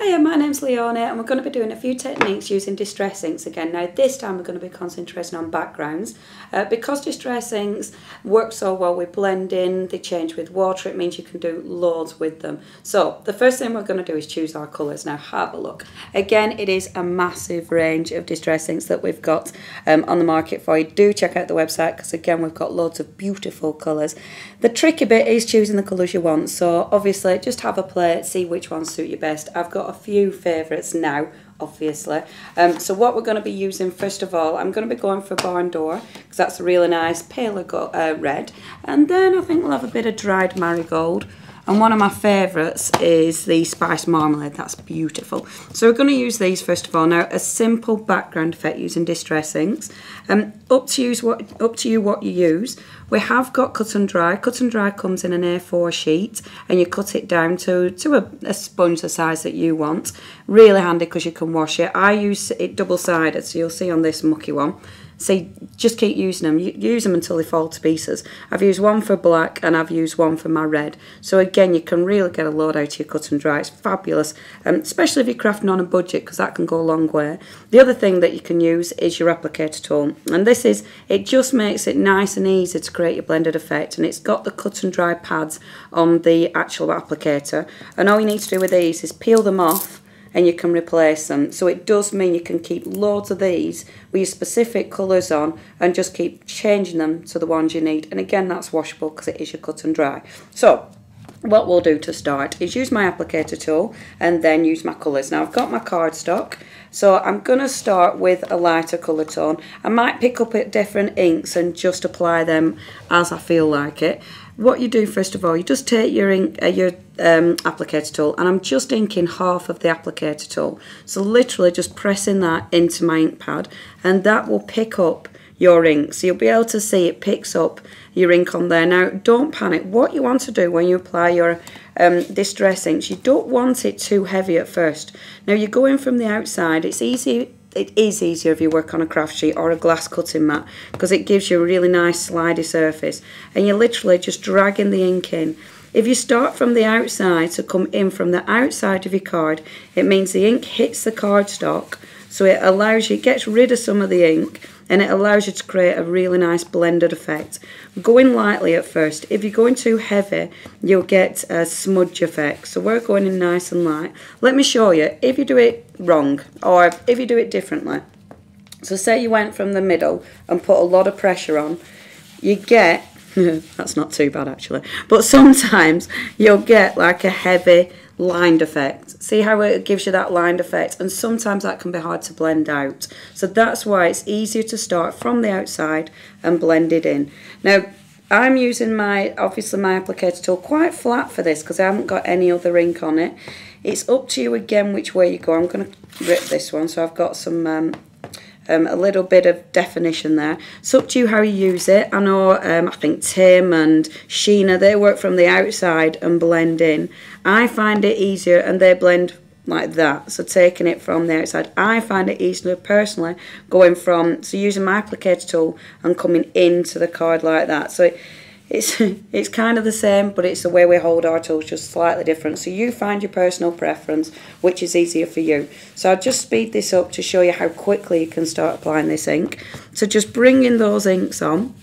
Hiya, my name's Leonie and we're going to be doing a few techniques using distress inks again. Now this time we're going to be concentrating on backgrounds. Because distress inks work so well with blending, they change with water, it means you can do loads with them. So the first thing we're going to do is choose our colours. Now have a look. Again, it is a massive range of distress inks that we've got on the market for you. Do check out the website because again we've got loads of beautiful colours. The tricky bit is choosing the colours you want, so obviously just have a play, see which ones suit you best. I've got a few favourites now, obviously. So what we're going to be using first of all, I'm going to be going for Barn Door because that's a really nice paler red, and then I think we'll have a bit of dried marigold. And one of my favourites is the Spiced Marmalade. That's beautiful. So we're going to use these first of all. Now, a simple background effect using distress inks. Up to you what you use. We have got cut and dry. Cut and dry comes in an A4 sheet, and you cut it down to a sponge the size that you want. Really handy because you can wash it. I use it double-sided, so you'll see on this mucky one. See, just keep using them. Use them until they fall to pieces. I've used one for black and I've used one for my red. So again, you can really get a load out of your cut and dry. It's fabulous, especially if you're crafting on a budget because that can go a long way. The other thing that you can use is your applicator tool. And it just makes it nice and easy to create your blended effect. And it's got the cut and dry pads on the actual applicator. And all you need to do with these is peel them off, and you can replace them. So it does mean you can keep loads of these with your specific colours on and just keep changing them to the ones you need. And again, that's washable because it is your cut and dry. So what we'll do to start is use my applicator tool and then use my colours. Now I've got my cardstock, so I'm going to start with a lighter colour tone. I might pick up at different inks and just apply them as I feel like it. What you do first of all, you just take your applicator tool, and I'm just inking half of the applicator tool. So literally just pressing that into my ink pad, and that will pick up your ink. So you'll be able to see it picks up your ink on there. Now don't panic. What you want to do when you apply your distress inks, you don't want it too heavy at first. Now you're going from the outside. It is easier if you work on a craft sheet or a glass cutting mat because it gives you a really nice slidey surface, and you're literally just dragging the ink in. If you start from the outside to come in from the outside of your card, it means the ink hits the cardstock, so it allows you, it gets rid of some of the ink, and it allows you to create a really nice blended effect. Going lightly at first. If you're going too heavy, you'll get a smudge effect. So we're going in nice and light. Let me show you if you do it wrong or if you do it differently. So say you went from the middle and put a lot of pressure on, you get, that's not too bad actually, but sometimes you'll get like a heavy lined effect. See how it gives you that lined effect, and sometimes that can be hard to blend out. So that's why it's easier to start from the outside and blend it in. Now I'm using obviously my applicator tool quite flat for this because I haven't got any other ink on it. It's up to you again which way you go. I'm going to rip this one, so I've got some a little bit of definition there. It's up to you how you use it. I know I think Tim and Sheena, they work from the outside and blend in. I find it easier, and they blend like that, so taking it from the outside. I find it easier personally going from, so using my applicator tool and coming into the card like that. So it's kind of the same, but it's the way we hold our tools just slightly different. So you find your personal preference, which is easier for you. So I'll just speed this up to show you how quickly you can start applying this ink. So just bring in those inks on.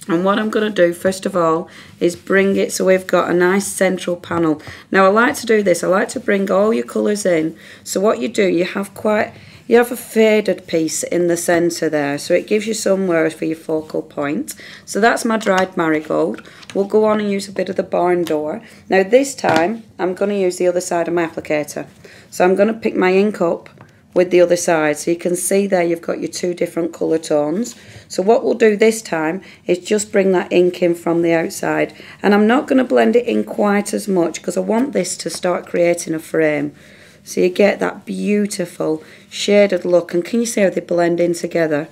And what I'm going to do first of all is bring it so we've got a nice central panel. Now I like to do this, I like to bring all your colours in. So what you do, you have a faded piece in the centre there, so it gives you somewhere for your focal point. So that's my dried marigold. We'll go on and use a bit of the Barn Door. Now this time I'm going to use the other side of my applicator. So I'm going to pick my ink up with the other side, so you can see there you've got your two different colour tones. So what we'll do this time is just bring that ink in from the outside, and I'm not going to blend it in quite as much because I want this to start creating a frame. So you get that beautiful shaded look, and can you see how they blend in together?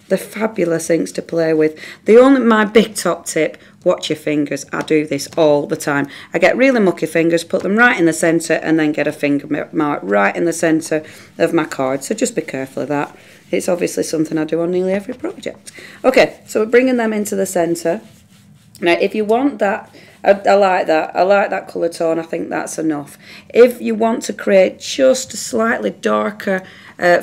They're fabulous inks to play with. My big top tip, watch your fingers. I do this all the time. I get really mucky fingers, put them right in the centre, and then get a finger mark right in the centre of my card. So just be careful of that. It's obviously something I do on nearly every project. Okay, so we're bringing them into the centre. Now if you want that I like that. I like that colour tone. I think that's enough. If you want to create just a slightly darker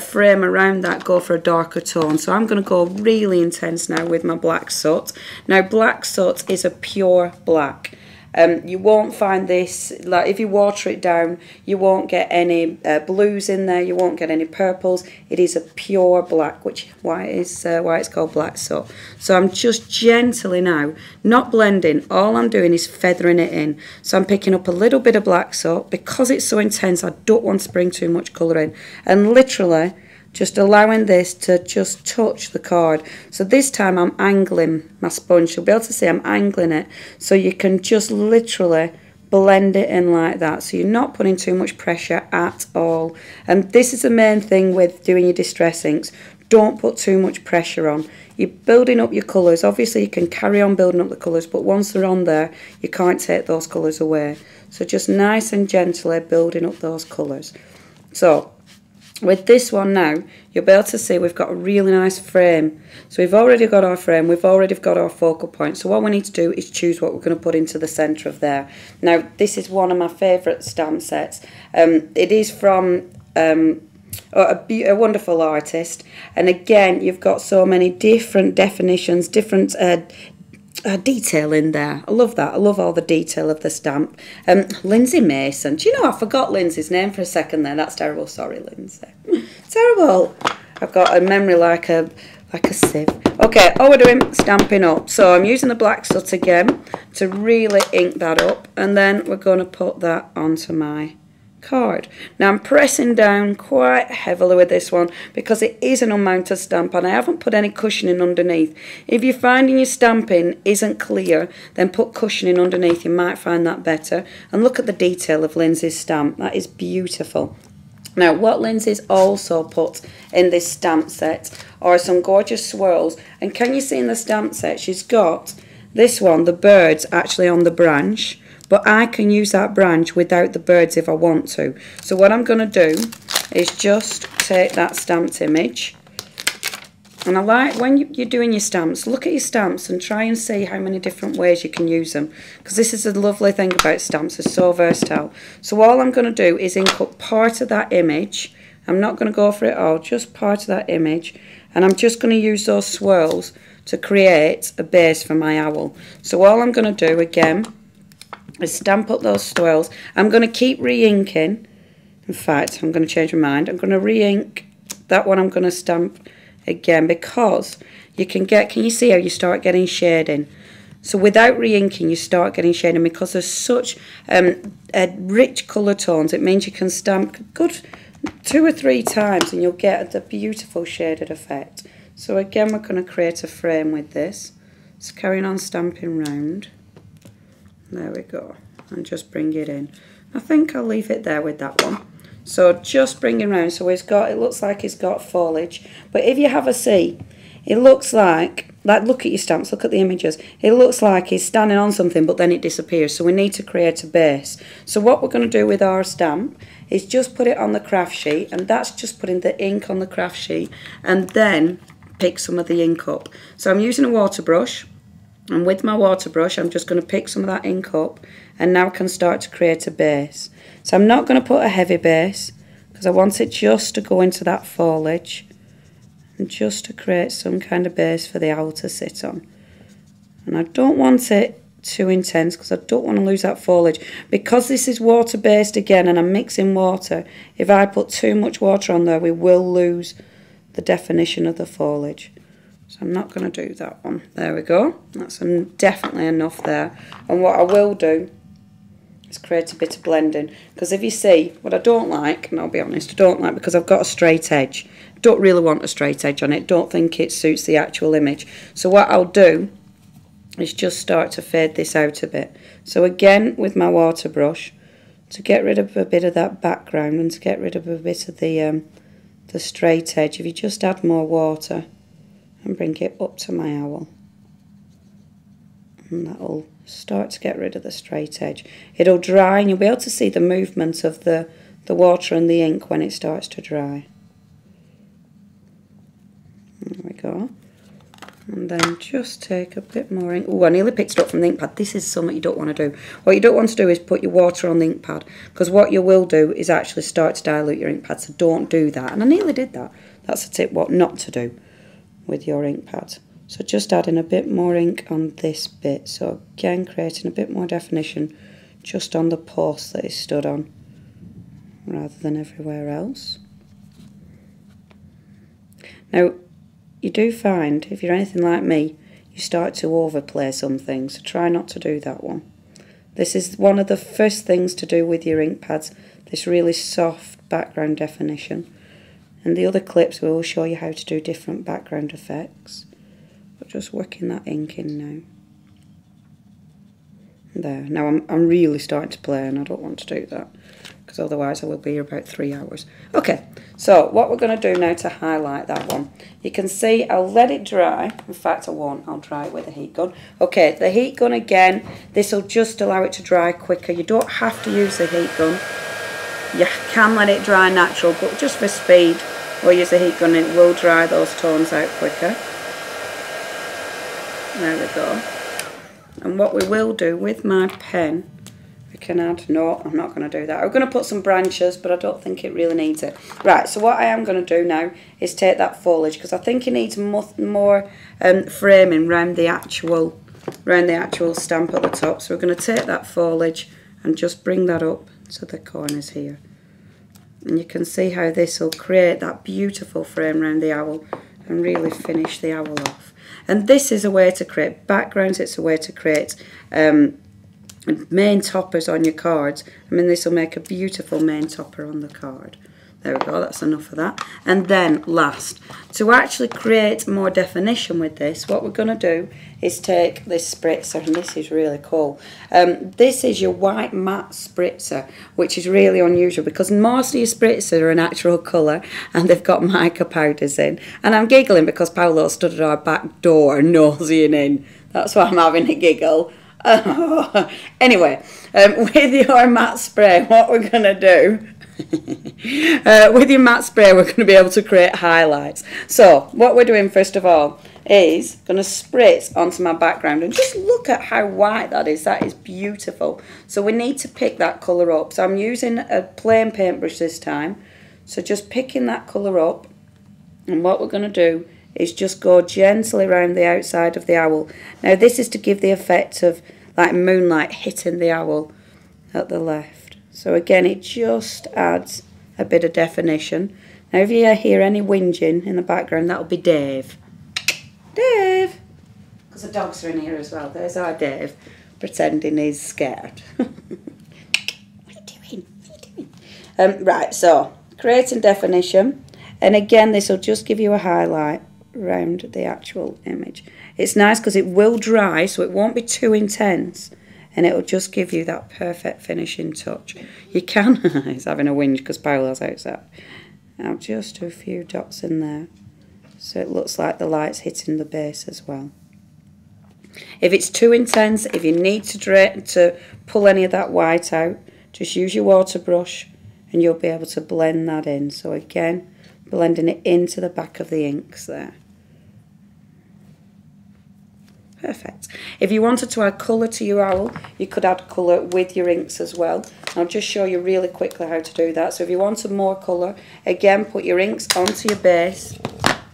frame around that, go for a darker tone. So I'm going to go really intense now with my black soot. Now black soot is a pure black. You won't find this, like if you water it down, you won't get any blues in there, you won't get any purples. It is a pure black, which is why it's called black soot. So I'm just gently now, not blending, all I'm doing is feathering it in. So I'm picking up a little bit of black soot. Because it's so intense, I don't want to bring too much colour in. And literally just allowing this to just touch the card. So this time I'm angling my sponge. You'll be able to see I'm angling it. So you can just literally blend it in like that. So you're not putting too much pressure at all. And this is the main thing with doing your distress inks. Don't put too much pressure on. You're building up your colours. Obviously you can carry on building up the colours, but once they're on there, you can't take those colours away. So just nice and gently building up those colours. So with this one now, you'll be able to see we've got a really nice frame. So we've already got our frame, we've already got our focal point. So what we need to do is choose what we're going to put into the centre of there. Now, this is one of my favourite stamp sets. It is from a wonderful artist. And again, you've got so many different definitions, different detail in there. I love that. I love all the detail of the stamp. Lindsay Mason. Do you know, I forgot Lindsay's name for a second there. That's terrible. Sorry, Lindsay. Terrible. I've got a memory like a sieve. Okay, all we're doing, stamping up. So I'm using the black soot again to really ink that up. And then we're going to put that onto my card. Now I'm pressing down quite heavily with this one because it is an unmounted stamp and I haven't put any cushioning underneath. If you're finding your stamping isn't clear, then put cushioning underneath. You might find that better. And look at the detail of Lindsay's stamp. That is beautiful. Now what Lindsay's also put in this stamp set are some gorgeous swirls. And can you see in the stamp set she's got this one, the birds actually on the branch. But I can use that branch without the birds if I want to. So what I'm going to do is just take that stamped image. And I like when you're doing your stamps, look at your stamps and try and see how many different ways you can use them. Because this is a lovely thing about stamps, they're so versatile. So all I'm going to do is ink up part of that image. I'm not going to go for it all, just part of that image. And I'm just going to use those swirls to create a base for my owl. So all I'm going to do again is stamp up those swirls. I'm going to keep re-inking. In fact, I'm going to change my mind. I'm going to re-ink that one. I'm going to stamp again because you can you see how you start getting shading? So without re-inking, you start getting shading because there's such rich colour tones. It means you can stamp good 2 or 3 times and you'll get the beautiful shaded effect. So again, we're going to create a frame with this. So carrying on stamping round. There we go, and just bring it in. I think I'll leave it there with that one. So just bring it around. So it looks like it's got foliage. But if you have a see, it looks like look at your stamps, look at the images. It looks like he's standing on something, but then it disappears. So we need to create a base. So what we're going to do with our stamp is just put it on the craft sheet, and that's just putting the ink on the craft sheet, and then pick some of the ink up. So I'm using a water brush. And with my water brush, I'm just going to pick some of that ink up and now I can start to create a base. So I'm not going to put a heavy base because I want it just to go into that foliage and just to create some kind of base for the owl to sit on. And I don't want it too intense because I don't want to lose that foliage. Because this is water based again and I'm mixing water, if I put too much water on there, we will lose the definition of the foliage. So I'm not going to do that one. There we go. That's definitely enough there. And what I will do is create a bit of blending. Because if you see, what I don't like, and I'll be honest, I don't like because I've got a straight edge. Don't really want a straight edge on it. Don't think it suits the actual image. So what I'll do is just start to fade this out a bit. So again, with my water brush, to get rid of a bit of that background and to get rid of a bit of the straight edge, if you just add more water and bring it up to my owl, and that'll start to get rid of the straight edge. It'll dry and you'll be able to see the movement of the water and the ink when it starts to dry. There we go. And then just take a bit more ink. Oh, I nearly picked it up from the ink pad. This is something you don't want to do. What you don't want to do is put your water on the ink pad, because what you will do is actually start to dilute your ink pad, so don't do that. And I nearly did that. That's a tip what not to do with your ink pad. So just adding a bit more ink on this bit. So again, creating a bit more definition just on the post that it stood on, rather than everywhere else. Now, you do find, if you're anything like me, you start to overplay some things, so try not to do that one. This is one of the first things to do with your ink pads, this really soft background definition. And the other clips will show you how to do different background effects. But just working that ink in now. There, now I'm really starting to play and I don't want to do that, because otherwise I will be here about 3 hours. Okay, so what we're going to do now to highlight that one, you can see I'll let it dry. In fact I won't, I'll dry it with a heat gun. Okay, the heat gun again, this will just allow it to dry quicker. You don't have to use the heat gun. You can let it dry natural, but just for speed we'll use the heat gun and it will dry those tones out quicker. There we go. And what we will do with my pen, we can add, no, I'm not going to do that. I'm going to put some branches, but I don't think it really needs it. Right, so what I am going to do now is take that foliage, because I think it needs more framing around the actual stamp at the top. So we're going to take that foliage and just bring that up to the corners here. And you can see how this will create that beautiful frame around the owl and really finish the owl off. And this is a way to create backgrounds, it's a way to create main toppers on your cards. I mean, this will make a beautiful main topper on the card. There we go, that's enough of that. And then last, to actually create more definition with this, what we're going to do is take this spritzer, and this is really cool. This is your white matte spritzer, which is really unusual because most of your spritzers are a natural colour and they've got mica powders in. And I'm giggling because Paolo stood at our back door nosying in. That's why I'm having a giggle. Anyway, with your matte spray, what we're going to do with your matte spray, we're going to be able to create highlights. So what we're doing first of all is going to spritz onto my background, and just look at how white that is. That is beautiful. So we need to pick that colour up. So I'm using a plain paintbrush this time, so just picking that colour up, and what we're going to do is just go gently around the outside of the owl. Now this is to give the effect of like moonlight hitting the owl at the left. So again, it just adds a bit of definition. Now if you hear any whinging in the background, that'll be Dave. Dave! Because the dogs are in here as well. There's our Dave, pretending he's scared. What are you doing? What are you doing? Right, so creating definition. And again, this will just give you a highlight around the actual image. It's nice because it will dry, so it won't be too intense. And it'll just give you that perfect finishing touch. You can, he's having a whinge because Paolo's outside. I'll just do a few dots in there, so it looks like the light's hitting the base as well. If it's too intense, if you need to pull any of that white out, just use your water brush and you'll be able to blend that in. So again, blending it into the back of the inks there. Perfect. If you wanted to add colour to your owl, you could add colour with your inks as well. I'll just show you really quickly how to do that. So if you wanted more colour, again, put your inks onto your base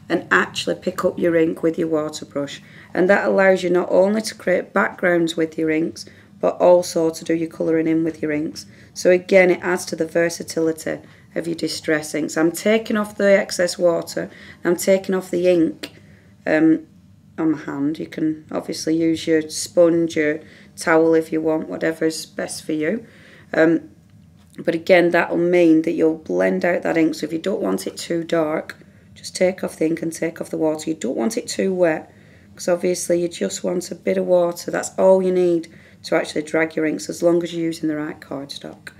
and actually pick up your ink with your water brush. And that allows you not only to create backgrounds with your inks, but also to do your colouring in with your inks. So again, it adds to the versatility of your distress inks. I'm taking off the excess water, I'm taking off the ink on my hand. You can obviously use your sponge, your towel if you want, whatever's best for you. But again, that'll mean that you'll blend out that ink. So if you don't want it too dark, just take off the ink and take off the water. You don't want it too wet, because obviously you just want a bit of water. That's all you need to actually drag your inks, as long as you're using the right cardstock.